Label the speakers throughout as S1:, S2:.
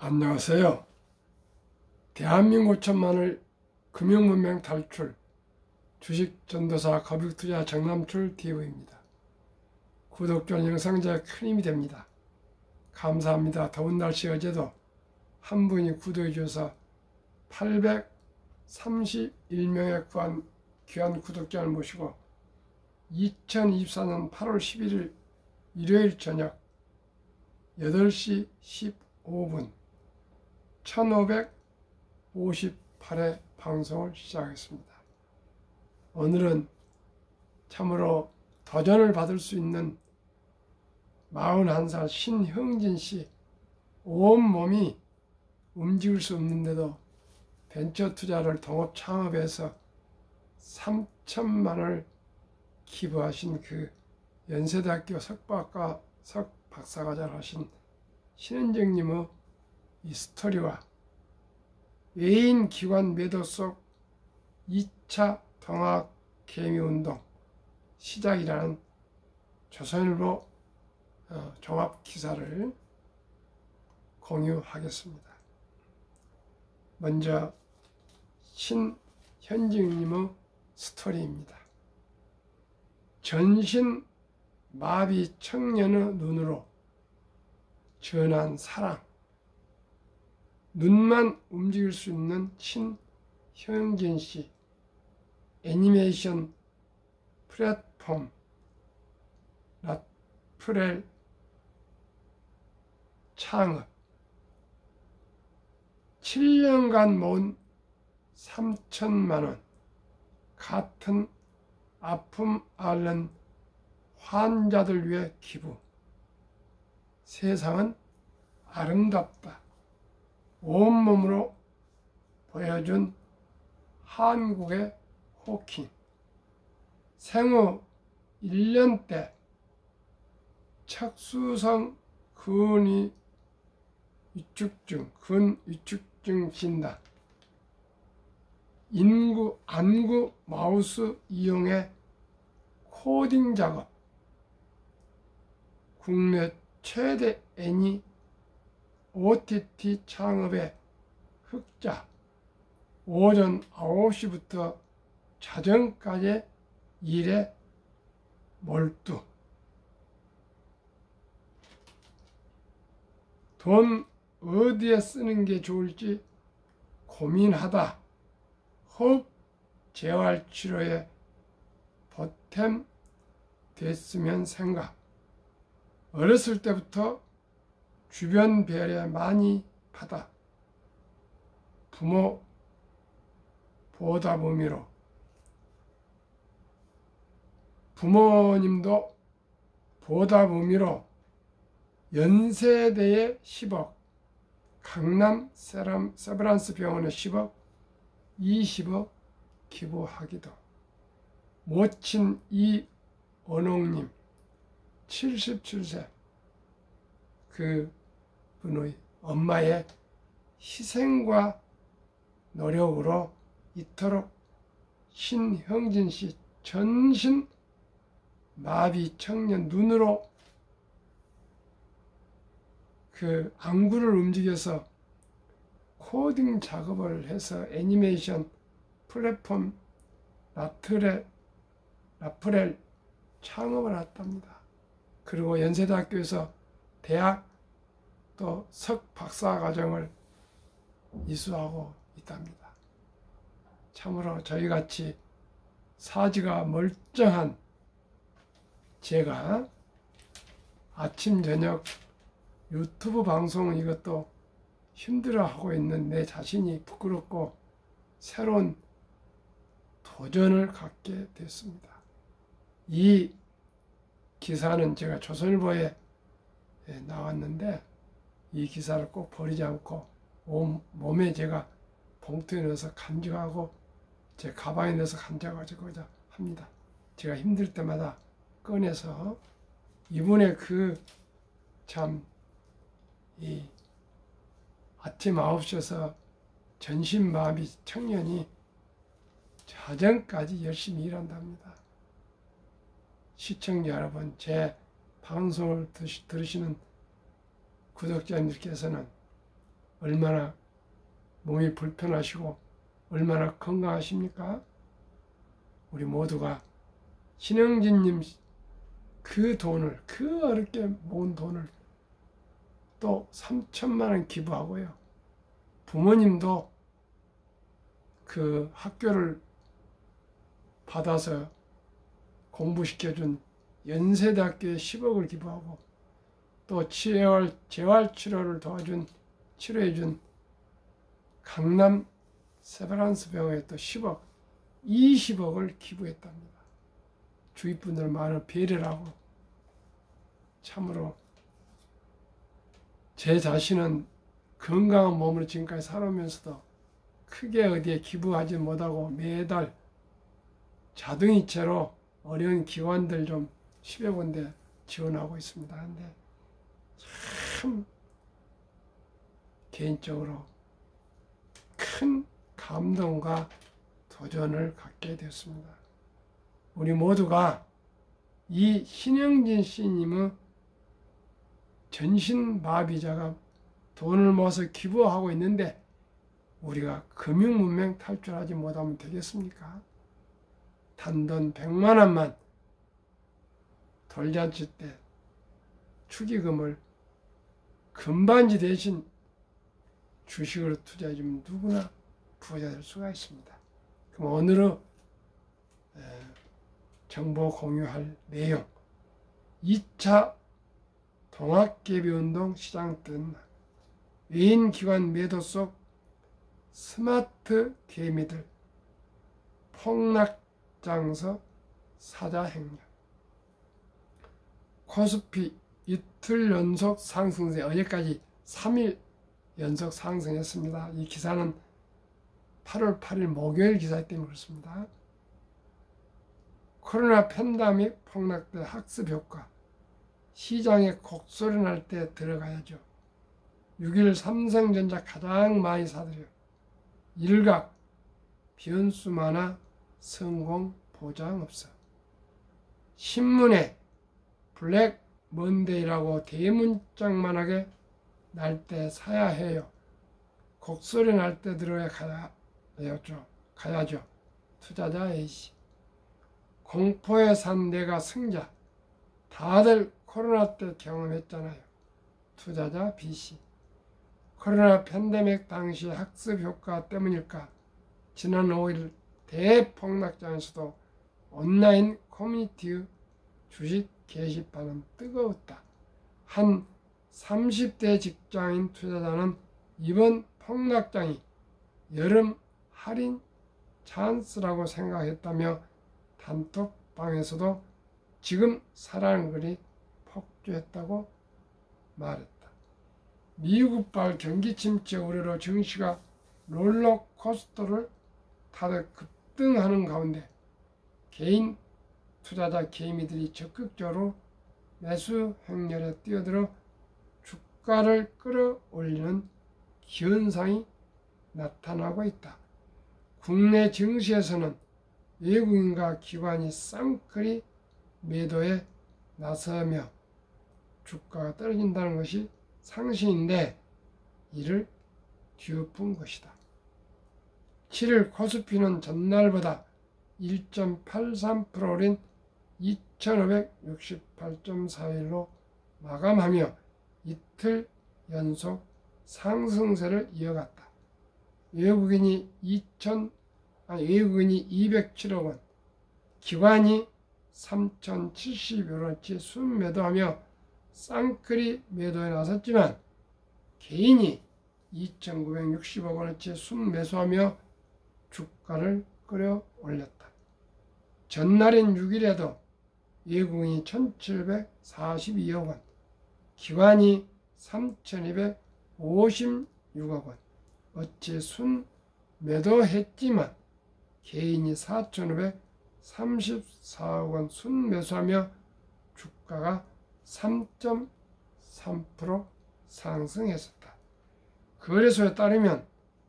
S1: 안녕하세요. 대한민국 천만을 금융문명 탈출 주식전도사 거북투자 정남출 TV입니다. 구독과 영상 제가 큰 힘이 됩니다. 감사합니다. 더운 날씨 어제도 한 분이 구독해 주셔서 831명의 귀한 구독자를 모시고 2024년 8월 11일 일요일 저녁 8시 15분 1558회 방송을 시작했습니다. 오늘은 참으로 도전을 받을 수 있는 41살 신형진 씨, 온몸이 움직일 수 없는데도 벤처 투자를 동업 창업해서 3천만 원을 기부하신 그 연세대학교 석박사과정을 하신 신은정님의 이 스토리와 외인 기관 매도 속 2차 동학 개미운동 시작이라는 조선일보 종합 기사를 공유하겠습니다. 먼저 신현정님의 스토리입니다. 전신 마비 청년의 눈으로 전한 사랑. 눈만 움직일 수 있는 신형진 씨, 애니메이션 플랫폼 라프렐 창업, 7년간 모은 3천만 원, 같은 아픔 앓는 환자들 위해 기부. 세상은 아름답다. 온몸으로 보여준 한국의 호킹. 생후 1년 때 척수성 근위 위축증 진단. 안구 마우스 이용해 코딩 작업. 국내 최대 애니 OTT 창업의 흑자. 오전 9시부터 자정까지 일에 몰두. 돈 어디에 쓰는 게 좋을지 고민하다 호흡 재활치료에 보탬 됐으면 생각. 어렸을 때부터 주변 배려 많이 받아 부모 보답의미로 부모님도 보답 의미로 연세대에 10억, 강남 세브란스 병원에 10억, 20억 기부하기도. 모친 이원옥님 77세 그 분의 엄마의 희생과 노력으로 이토록 신형진 씨 전신 마비 청년 눈으로 그 안구를 움직여서 코딩 작업을 해서 애니메이션 플랫폼 라프렐 창업을 했답니다. 그리고 연세대학교에서 대학 또 석박사과정을 이수하고 있답니다. 참으로 저희같이 사지가 멀쩡한 제가 아침 저녁 유튜브 방송 이것도 힘들어하고 있는 내 자신이 부끄럽고 새로운 도전을 갖게 됐습니다. 이 기사는 제가 조선일보에 나왔는데 이 기사를 꼭 버리지 않고 몸에 제가 봉투에 넣어서 간직하고 제 가방에 넣어서 간직하고자 합니다. 제가 힘들 때마다 꺼내서 이분의 이 아침 9시에서 전신마비 청년이 자정까지 열심히 일한답니다. 시청자 여러분, 제 방송을 들으시는 구독자님들께서는 얼마나 몸이 불편하시고 얼마나 건강하십니까? 우리 모두가 신영진님 그 돈을, 그 어렵게 모은 돈을 또 3천만 원 기부하고요. 부모님도 그 학교를 받아서 공부시켜준 연세대학교에 10억을 기부하고 또 재활치료를 도와준, 치료해준 강남 세브란스 병원에 또 10억, 20억을 기부했답니다. 주위 분들 많은 배려를 하고 참으로 제 자신은 건강한 몸으로 지금까지 살아오면서도 크게 어디에 기부하지 못하고 매달 자동이체로 어려운 기관들 좀 10여 군데 지원하고 있습니다. 근데 참 개인적으로 큰 감동과 도전을 갖게 되었습니다. 우리 모두가 이 신영진 씨님의 전신마비자가 돈을 모아서 기부하고 있는데 우리가 금융문맹 탈출하지 못하면 되겠습니까? 단돈 100만 원만 돌잔치 때 축의금을 금반지 대신 주식으로 투자해주면 누구나 부자 될 수가 있습니다. 그럼 오늘은 정보 공유할 내용 2차 동학개비운동 시장 뜬 외인기관 매도 속 스마트 개미들 폭락장서 사자행렬 코스피 이틀 연속 상승세 어제까지 3일 연속 상승했습니다. 이 기사는 8월 8일 목요일 기사이기 때문에 그렇습니다. 코로나 팬데믹 폭락될 학습 효과 시장에 곡소리 날 때 들어가야죠. 6일 삼성전자 가장 많이 사들여 일각 변수 많아 성공 보장 없어. 신문에 블랙 먼데이라고 대문짝만하게 날 때 사야 해요. 곡소리 날 때 들어야 가야죠. 투자자 A씨. 공포에 산 내가 승자. 다들 코로나 때 경험했잖아요. 투자자 B씨. 코로나 팬데믹 당시 학습 효과 때문일까? 지난 5일 대폭락장에서도 온라인 커뮤니티 주식 게시판은 뜨거웠다. 한 30대 직장인 투자자는 이번 폭락장이 여름 할인 찬스라고 생각했다며 단톡방에서도 지금 사라는 글이 폭주했다고 말했다. 미국발 경기 침체 우려로 증시가 롤러코스터를 타듯 급등하는 가운데 개인 투자자 개미들이 적극적으로 매수 행렬에 뛰어들어 주가를 끌어올리는 현상이 나타나고 있다. 국내 증시에서는 외국인과 기관이 쌍끌이 매도에 나서며 주가가 떨어진다는 것이 상식인데 이를 뒤엎은 것이다. 7일 코스피는 전날보다 1.83% 오른 2568.41로 마감하며 이틀 연속 상승세를 이어갔다. 외국인이 207억 원, 기관이 3,070여 원치 순매도하며 쌍끌이 매도에 나섰지만 개인이 2,960억 원어치 순매수하며 주가를 끌어올렸다. 전날인 6일에도 외국인이 1,742억 원, 기관이 3,256억 원 어치 순매도했지만 개인이 4,534억 원 순매수하며 주가가 3.3% 상승했었다. 거래소에 따르면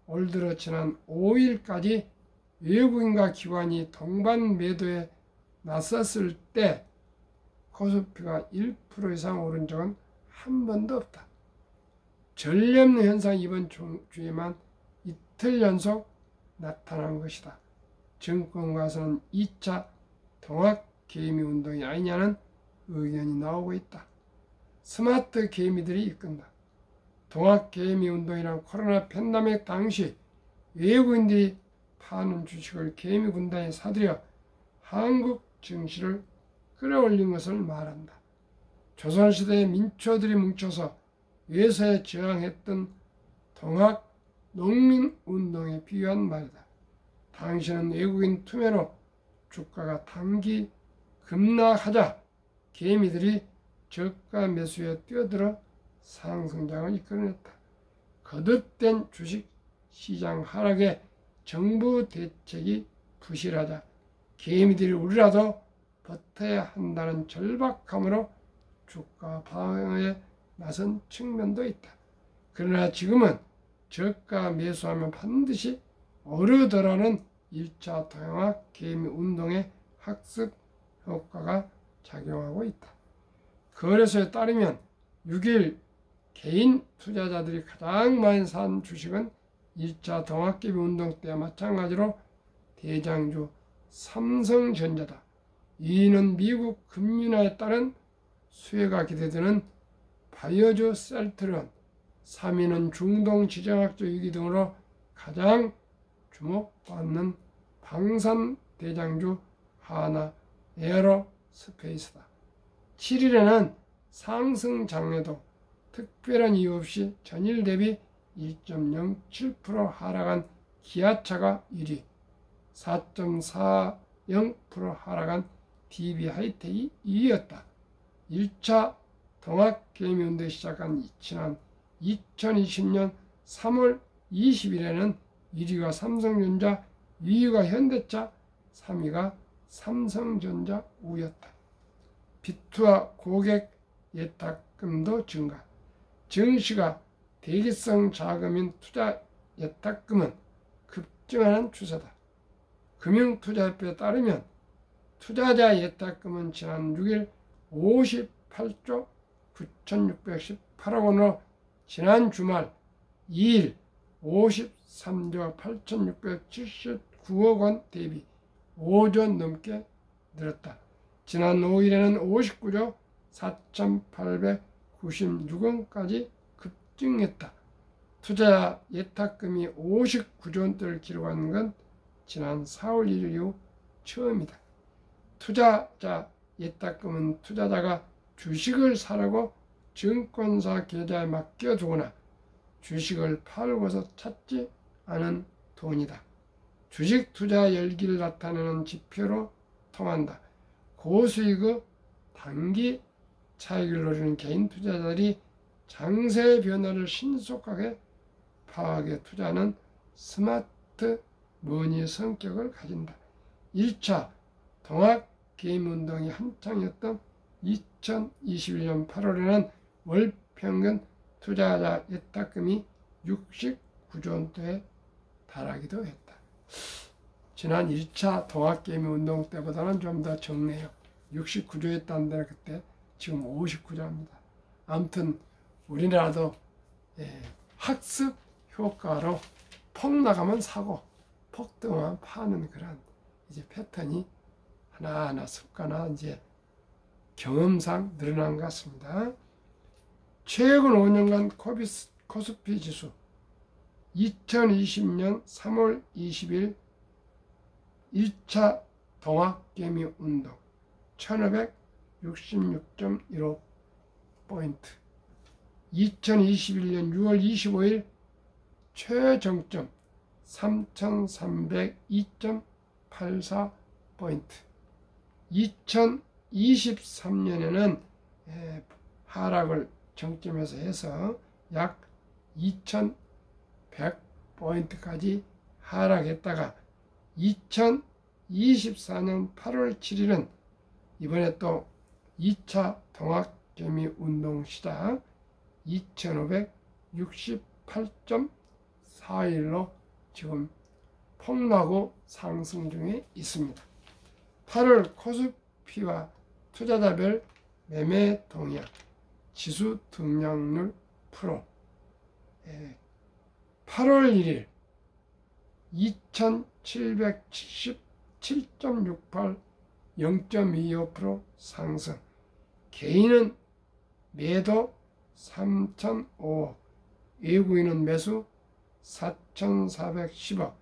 S1: 올 들어 지난 5일까지 외국인과 기관이 동반 매도에 나섰을 때 코스피가 1% 이상 오른 적은 한 번도 없다. 전례 없는 현상이 이번 주에만 이틀 연속 나타난 것이다. 정권과서는 2차 동학개미 운동이 아니냐는 의견이 나오고 있다. 스마트 개미들이 이끈다. 동학개미 운동이란 코로나 팬데믹 당시 외국인들이 파는 주식을 개미 군단이 사들여 한국 증시를 끌어올린 것을 말한다. 조선시대의 민초들이 뭉쳐서 외세에 저항했던 동학 농민운동에 비유한 말이다. 당시는 외국인 투매로 주가가 단기 급락하자 개미들이 저가 매수에 뛰어들어 상승장을 이끌어냈다. 거듭된 주식 시장 하락에 정부 대책이 부실하자 개미들이 우리라도 버텨야 한다는 절박함으로 주가 방어에 나선 측면도 있다. 그러나 지금은 저가 매수하면 반드시 오르더라는 1차 동학 개미 운동의 학습 효과가 작용하고 있다. 거래소에 따르면 6일 개인 투자자들이 가장 많이 산 주식은 1차 동학개미 운동 때와 마찬가지로 대장주 삼성전자다. 2위는 미국 금융인화에 따른 수혜가 기대되는 바이오주 셀트론, 3위는 중동 지정학적 위기 등으로 가장 주목받는 방산 대장주 하나 에어로스페이스다. 7일에는 상승 장에도 특별한 이유 없이 전일 대비 1.07% 하락한 기아차가 1위, 4.40% 하락한 DB하이텍이 2위였다. 1차 동학개미운동이 시작한 지난 2020년 3월 20일에는 1위가 삼성전자, 2위가 현대차, 3위가 삼성전자 우였다. 비투와 고객 예탁금도 증가. 증시가 대기성 자금인 투자 예탁금은 급증하는 추세다. 금융투자협회에 따르면 투자자 예탁금은 지난 6일 58조 9,618억 원으로 지난 주말 2일 53조 8,679억 원 대비 5조 넘게 늘었다. 지난 5일에는 59조 4,896원까지 급증했다. 투자 예탁금이 59조 원대를 기록하는 건 지난 4월 1일 이후 처음이다. 투자자 예탁금은 투자자가 주식을 사려고 증권사 계좌에 맡겨두거나 주식을 팔고서 찾지 않은 돈이다. 주식 투자 열기를 나타내는 지표로 통한다. 고수익의 단기 차익을 노리는 개인 투자자들이 장세 변화를 신속하게 파악해 투자하는 스마트 머니의 성격을 가진다. 1차 동학개미운동이 한창이었던 2021년 8월에는 월 평균 투자자 예탁금이 69조 원대에 달하기도 했다. 지난 1차 동학개미운동 때보다는 좀 더 적네요. 69조였다는 그때 지금 59조입니다. 아무튼 우리나라도 학습 효과로 폭락하면 사고 폭등하면 파는 그런 이제 패턴이 하나하나 습관화 이제 경험상 늘어난 것 같습니다. 최근 5년간 코스피 지수 2020년 3월 20일 1차 동학개미 운동 1566.15포인트 2021년 6월 25일 최정점 3302.84포인트 2023년에는 하락을 정점에서 해서 약 2100포인트까지 하락했다가 2024년 8월 7일은 이번에 또 2차 동학개미 운동 시작 2568.41로 지금 폭락후 상승 중에 있습니다. 8월 코스피와 투자자별 매매 동향 지수 등락률 프로 8월 1일 2777.68 0.25% 상승. 개인은 매도 3,005억, 외국인은 매수 4,410억,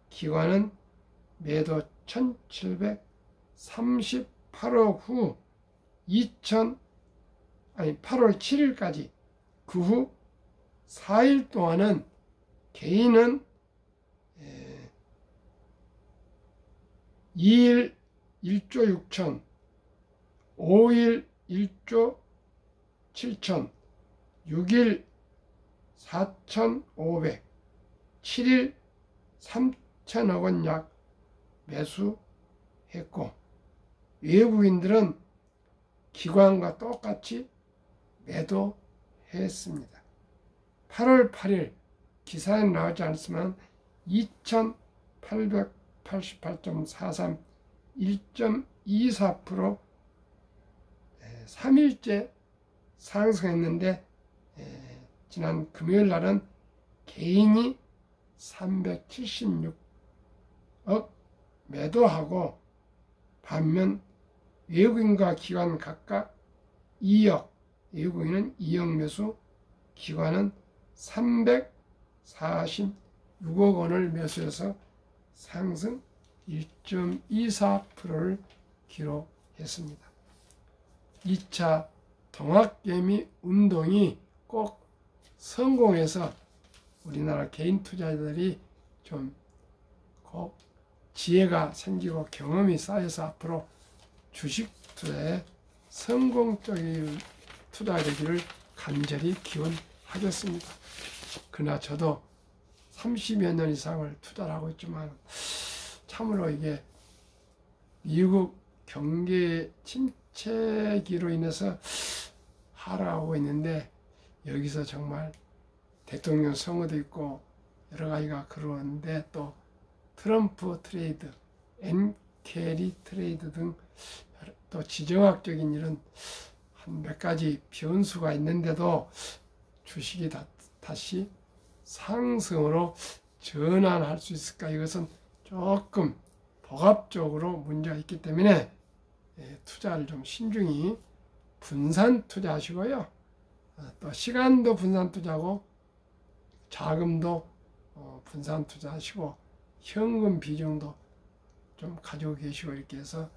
S1: 기관은 매도 1,738억 후 8월 7일까지 그 후 4일 동안은 개인은 2일 1조 6천, 5일 1조 7천, 6일 4,500, 7일 3천억 원 약 매수했고, 외국인들은 기관과 똑같이 매도했습니다. 8월 8일 기사에 나오지 않았지만 2,888.43, 1.24% 3일째 상승했는데, 지난 금요일 날은 개인이 376억 매도하고, 반면 외국인과 기관 각각 2억, 외국인은 2억 매수, 기관은 346억 원을 매수해서 상승 1.24%를 기록했습니다. 2차 동학개미 운동이 꼭 성공해서 우리나라 개인 투자자들이 좀 꼭 지혜가 생기고 경험이 쌓여서 앞으로 주식 투자에 성공적인 투자가 되기를 간절히 기원하겠습니다. 그러나 저도 30여 년 이상을 투자를 하고 있지만 참으로 이게 미국 경제 침체기로 인해서 하락하고 있는데, 여기서 정말 대통령 선거도 있고 여러 가지가 그러는데, 또 트럼프 트레이드, 엔캐리 트레이드 등 또 지정학적인 이런 한 몇 가지 변수가 있는데도 주식이 다시 상승으로 전환할 수 있을까? 이것은 조금 복합적으로 문제가 있기 때문에 투자를 좀 신중히 분산 투자하시고요. 또 시간도 분산 투자하고 자금도 분산 투자하시고 현금 비중도 좀 가지고 계시고, 이렇게 해서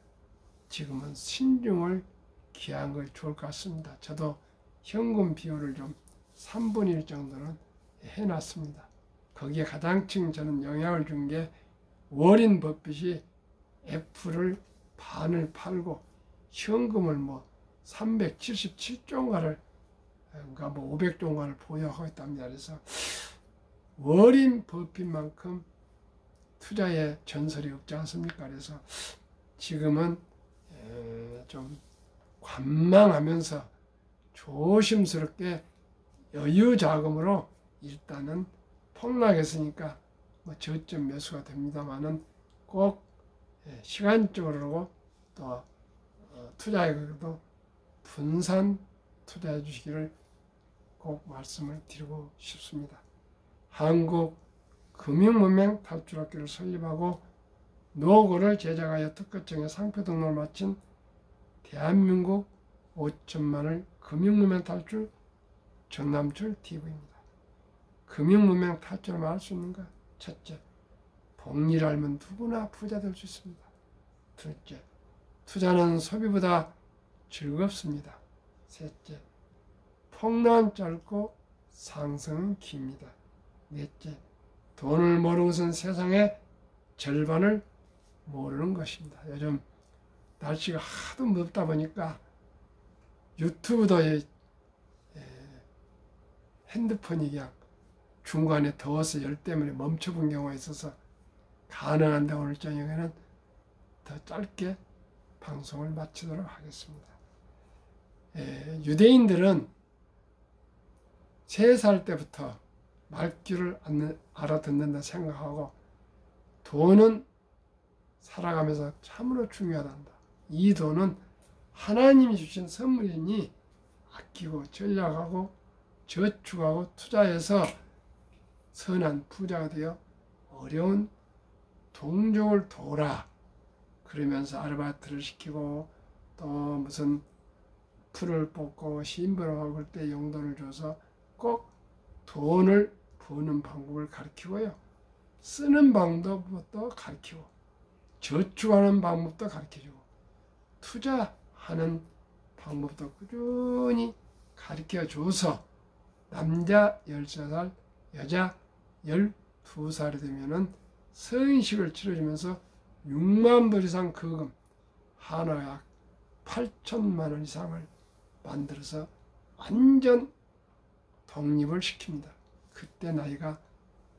S1: 지금은 신중을 기한 걸 좋을 것 같습니다. 저도 현금 비율을 좀 3분의 1 정도는 해놨습니다. 거기에 가장 저는 영향을 준 게 워린 버핏이 애플을 반을 팔고 현금을 377조인가를, 그러니까 500조인가를 보유하고 있답니다. 그래서 워린 버핏만큼 투자의 전설이 없지 않습니까? 그래서 지금은 좀 관망하면서 조심스럽게 여유 자금으로, 일단은 폭락했으니까 저점 매수가 됩니다만은 꼭 시간적으로 또 투자에도 분산 투자해 주시기를 꼭 말씀을 드리고 싶습니다. 한국 금융문맹 탈출학교를 설립하고 노고를 제작하여 특허청에 상표 등록을 마친 대한민국 5천만을 금융문맹 탈출 정남출 TV입니다. 금융문맹 탈출을 할 수 있는가? 첫째, 복리를 알면 누구나 부자 될 수 있습니다. 둘째, 투자는 소비보다 즐겁습니다. 셋째, 폭락은 짧고 상승은 깁니다. 넷째, 돈을 모르는 것은 세상의 절반을 모르는 것입니다. 요즘 날씨가 하도 덥다 보니까 유튜브도 핸드폰이 그냥 중간에 더워서 열 때문에 멈춰본 경우가 있어서, 가능한데 오늘 저녁에는 더 짧게 방송을 마치도록 하겠습니다. 유대인들은 3살 때부터 말귀를 알아듣는다 생각하고, 돈은 살아가면서 참으로 중요하단다. 이 돈은 하나님이 주신 선물이니 아끼고 전략하고 저축하고 투자해서 선한 부자가 되어 어려운 동족을 도우라. 그러면서 아르바이트를 시키고 또 무슨 풀을 뽑고 심부를 하고 그럴 때 용돈을 줘서 꼭 돈을 버는 방법을 가르치고요. 쓰는 방법도 가르치고 저축하는 방법도 가르쳐주고 투자하는 방법도 꾸준히 가르쳐줘서 남자 13살, 여자 12살이 되면은 서인식을 치러주면서 6만 불 이상 거금, 한화 약 8천만 원 이상을 만들어서 완전 독립을 시킵니다. 그때 나이가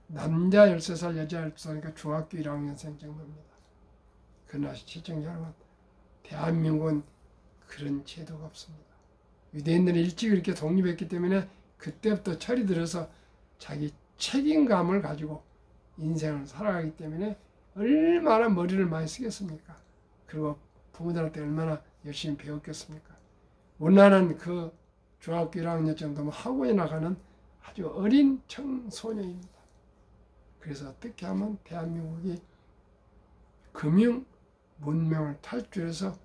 S1: 남자 13살, 여자 12살이니까 중학교 1학년생 정도입니다. 그러나 시청자 여러분, 대한민국은 그런 제도가 없습니다. 유대인들은 일찍 이렇게 독립했기 때문에 그때부터 철이 들어서 자기 책임감을 가지고 인생을 살아가기 때문에 얼마나 머리를 많이 쓰겠습니까? 그리고 부모들한테 얼마나 열심히 배웠겠습니까? 우리나라는 그 중학교 1학년 정도면 학원에 나가는 아주 어린 청소년입니다. 그래서 어떻게 하면 대한민국이 금융 문명을 탈출해서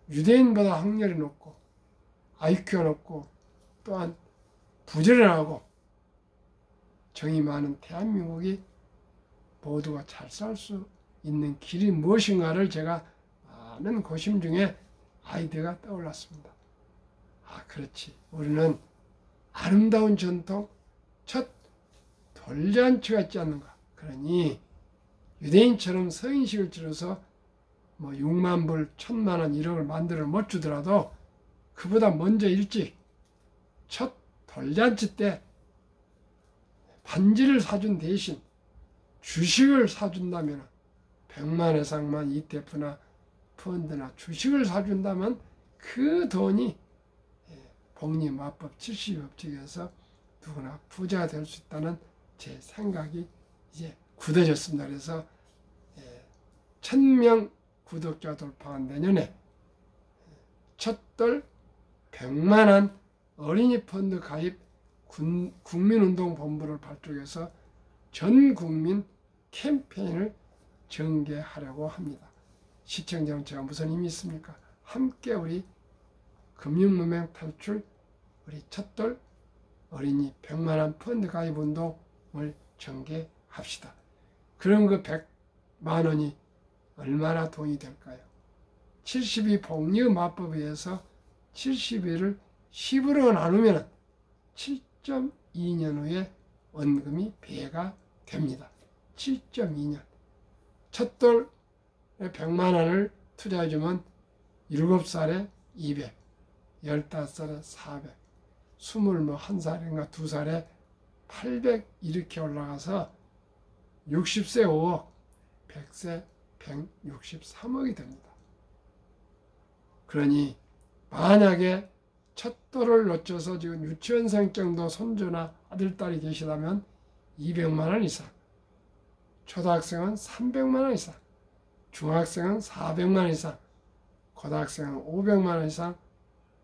S1: 유대인보다 학렬이 높고 IQ가 높고 또한 부지런하고 정이 많은 대한민국이 모두가 잘 살 수 있는 길이 무엇인가를 제가 많은 고심 중에 아이디어가 떠올랐습니다. 아, 그렇지. 우리는 아름다운 전통, 첫 돌잔치가 있지 않는가. 그러니 유대인처럼 서인식을 치러서 뭐 6만 불, 1,000만 원, 1억을 만들어 못 주더라도 그보다 먼저 일찍 첫 돌잔치 때 반지를 사준 대신 주식을 사준다면 100만 이상만 ETF나 펀드나 주식을 사준다면 그 돈이 복리마법 70법칙에서 누구나 부자가 될 수 있다는 제 생각이 이제 굳어졌습니다. 그래서 1000명 구독자 돌파한 내년에 첫돌 100만원 어린이 펀드 가입 국민운동본부를 발족해서 전 국민 캠페인을 전개하려고 합니다. 시청자는 제가 무슨 힘이 있습니까? 함께 우리 금융문명 탈출 우리 첫돌 어린이 100만원 펀드 가입 운동을 전개합시다. 그럼 그 100만원이 얼마나 돈이 될까요? 70이 복리의 마법에 의해서 70일을 10으로 나누면 7.2년 후에 원금이 배가 됩니다. 7.2년. 첫돌에 100만 원을 투자해주면 7살에 200, 15살에 400, 21살인가 2살에 800 이렇게 올라가서 60세 5억, 100세 163억이 됩니다. 그러니 만약에 첫돌을 놓쳐서 지금 유치원생 정도 손주나 아들딸이 계시다면 200만 원 이상, 초등학생은 300만 원 이상, 중학생은 400만 원 이상, 고등학생은 500만 원 이상,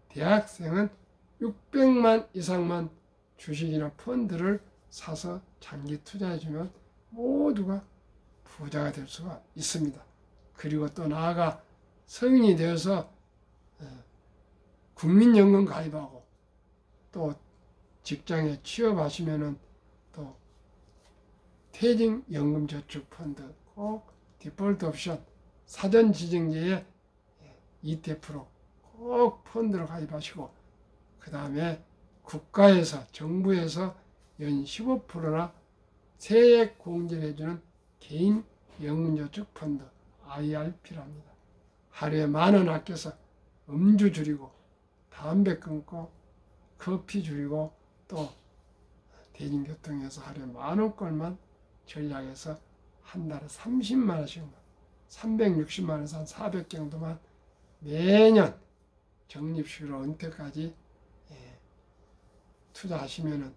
S1: 대학생은 600만 이상만 주식이나 펀드를 사서 장기 투자해주면 모두가 부자가 될 수가 있습니다. 그리고 또 나아가 성인이 되어서 국민연금 가입하고 또 직장에 취업하시면은 또 퇴직연금저축펀드 꼭 디폴트 옵션 사전 지정제의 ETF로 꼭 펀드로 가입하시고 그 다음에 국가에서 정부에서 연 15%나 세액 공제를 해주는 개인 연금저축 펀드 IRP랍니다. 하루에 10,000원 아껴서 음주 줄이고 담배 끊고 커피 줄이고 또 대중교통에서 하루에 10,000원꼴만 전략해서 한 달에 30만 원씩만 360만 원에서 한 400 정도만 매년 적립식으로 은퇴까지 투자하시면은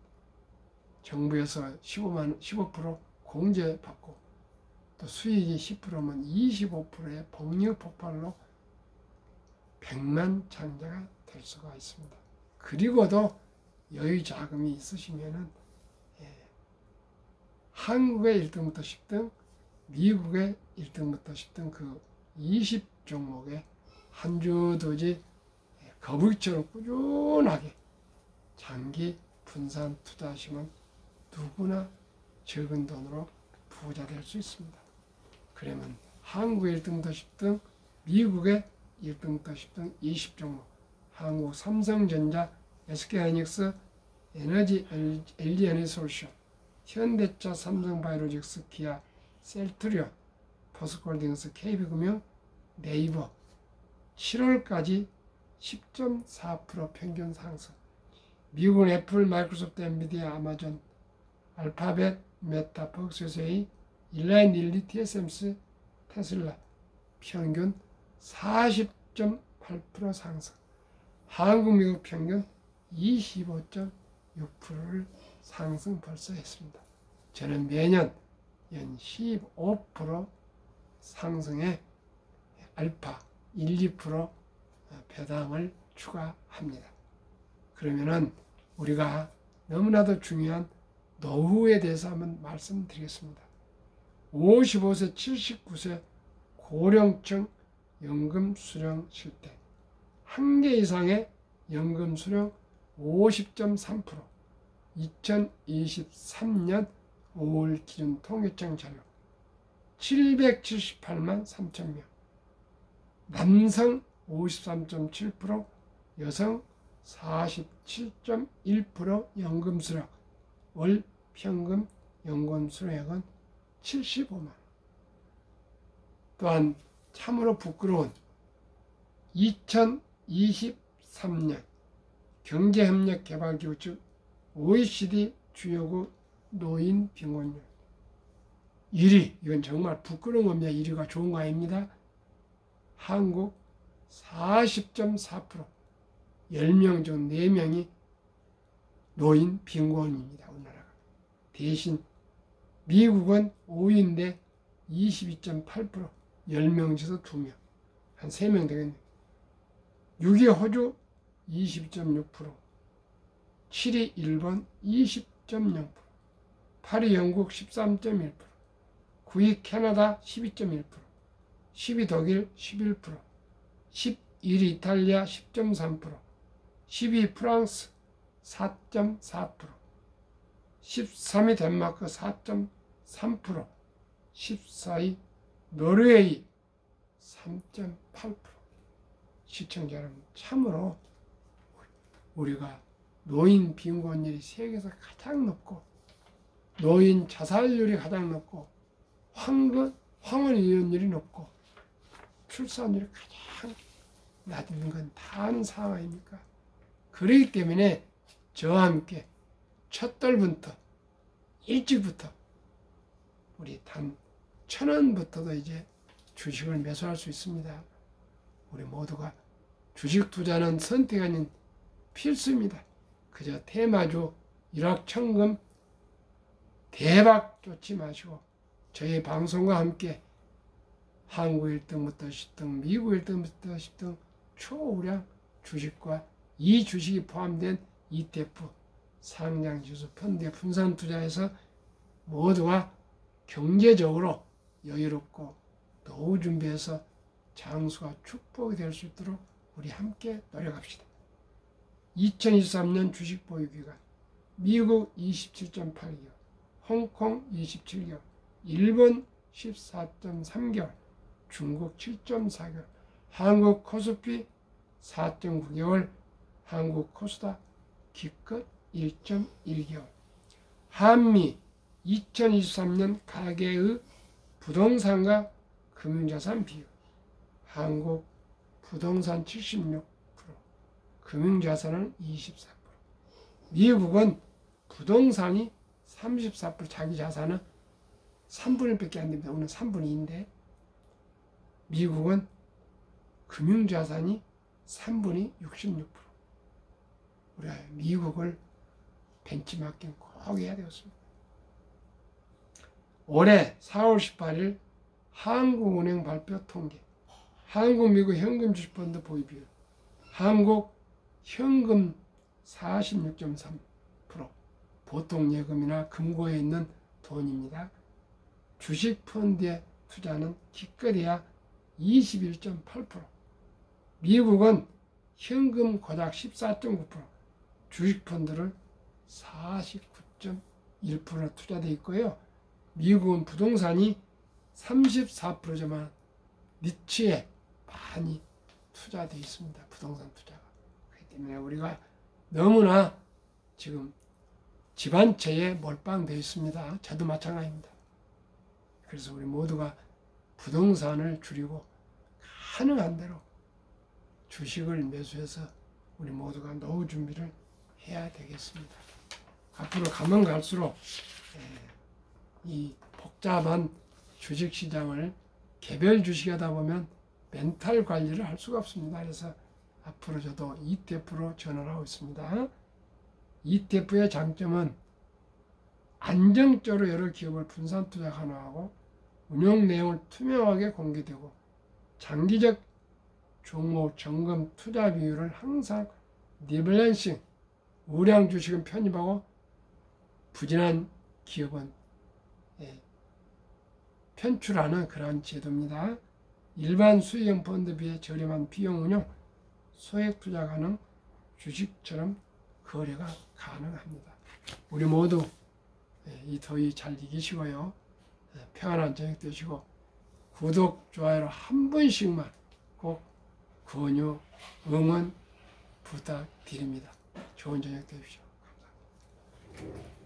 S1: 정부에서 15% 공제 받고 또 수익이 10%면 25%의 복리 폭발로 100만 장자가 될 수가 있습니다. 그리고도 여유 자금이 있으시면은 한국의 1등부터 10등, 미국의 1등부터 10등 그 20종목에 한 주도지 거북이처럼 꾸준하게 장기 분산 투자하시면 누구나 적은 돈으로 부자 될 수 있습니다. 그러면 한국의 1등부터 10등, 미국의 1등부터 10등 20종목, 한국 삼성전자, SK하이닉스, 에너지, LG에너지솔루션, 현대차, 삼성바이오로직스, 기아, 셀트리온, 포스코홀딩스, KB금융, 네이버 7월까지 10.4% 평균 상승. 미국은 애플, 마이크로소프트, 엔비디아, 아마존, 알파벳, 메타, 벅스웨이, 일라인, 릴리, TSMC, 테슬라 평균 40.8% 상승. 한국, 미국 평균 25.6%를 상승 벌써 했습니다. 저는 매년 연 15% 상승에 알파 1, 2% 배당을 추가합니다. 그러면은 우리가 너무나도 중요한 노후에 대해서 한번 말씀드리겠습니다. 55세, 79세 고령층 연금 수령 실태. 한 개 이상의 연금 수령 50.3%. 2023년 5월 기준 통계청 자료 778만 3천 명. 남성 53.7%, 여성 47.1% 연금 수령. 월 평균 연금 수령액은 75만 원. 또한 참으로 부끄러운 2023년 경제협력개발기구 즉 OECD 주요국 노인 빈곤율 1위, 이건 정말 부끄러운 겁니다. 1위가 좋은 거 아닙니다. 한국 40.4%, 10명 중 4명이 노인 빈곤입니다. 우리나라가. 대신 미국은 5위인데 22.8%, 10명 중에서 2명, 한 3명 되겠네요. 6위 호주 22.6%, 7위 일본 20.0%, 8위 영국 13.1%, 9위 캐나다 12.1%, 10위 독일 11%, 11위 이탈리아 10.3%, 12위 프랑스 4.4%, 13위 덴마크 4.3%, 14위 노르웨이 3.8%. 시청자 여러분, 참으로 우리가 노인 빈곤율이 세계에서 가장 높고 노인 자살률이 가장 높고 황혼 이혼율이 높고 출산율이 가장 낮은 건 다 아는 상황 아닙니까? 그렇기 때문에 저와 함께 첫달부터 일찍부터 우리 단 1,000원부터도 이제 주식을 매수할 수 있습니다. 우리 모두가 주식 투자는 선택이 아닌 필수입니다. 그저 테마주 일확천금 대박 쫓지 마시고 저희 방송과 함께 한국 1등부터 10등, 미국 1등부터 10등 초우량 주식과 이 주식이 포함된 ETF, 상장지수, 펀드에 분산 투자해서 모두가 경제적으로 여유롭고 노후 준비해서 장수와 축복이 될 수 있도록 우리 함께 노력합시다. 2023년 주식 보유기간 미국 27.8개월, 홍콩 27개월, 일본 14.3개월, 중국 7.4개월, 한국 코스피 4.9개월, 한국 코스닥 기껏 1.1개월. 한미 2023년 가계의 부동산과 금융자산 비율. 한국 부동산 76%, 금융자산은 24%. 미국은 부동산이 34%, 자기 자산은 3분의 1밖에 안 됩니다. 오늘 3분의 2인데 미국은 금융자산이 3분의 66%. 우리가 미국을 벤치마킹 꼭 해야 되었습니다. 올해 4월 18일 한국은행 발표 통계, 한국 미국 현금 주식펀드 보유비율, 한국 현금 46.3%, 보통 예금이나 금고에 있는 돈입니다. 주식 펀드의 투자는 기껏해야 21.8%, 미국은 현금 고작 14.9%, 주식 펀드를 49.1% 투자되어 있고요. 미국은 부동산이 34%지만 니치에 많이 투자되어 있습니다. 부동산 투자가. 그렇기 때문에 우리가 너무나 지금 집안채에 몰빵되어 있습니다. 저도 마찬가지입니다. 그래서 우리 모두가 부동산을 줄이고 가능한 대로 주식을 매수해서 우리 모두가 노후 준비를 해야 되겠습니다. 앞으로 가면 갈수록 이 복잡한 주식시장을 개별 주식하다 보면 멘탈 관리를 할 수가 없습니다. 그래서 앞으로 저도 ETF로 전환하고 있습니다. ETF의 장점은 안정적으로 여러 기업을 분산 투자 가능하고 운용 내용을 투명하게 공개되고 장기적 종목 점검 투자 비율을 항상 리밸런싱, 우량 주식은 편입하고 부진한 기업은 편출하는 그러한 제도입니다. 일반 수익형 펀드 비해 저렴한 비용 운용, 소액 투자 가능, 주식처럼 거래가 가능합니다. 우리 모두 이 더위 잘 이기시고요. 평안한 저녁 되시고 구독, 좋아요로 한 번씩만 꼭 권유, 응원 부탁드립니다. 좋은 저녁 되십시오. 감사합니다.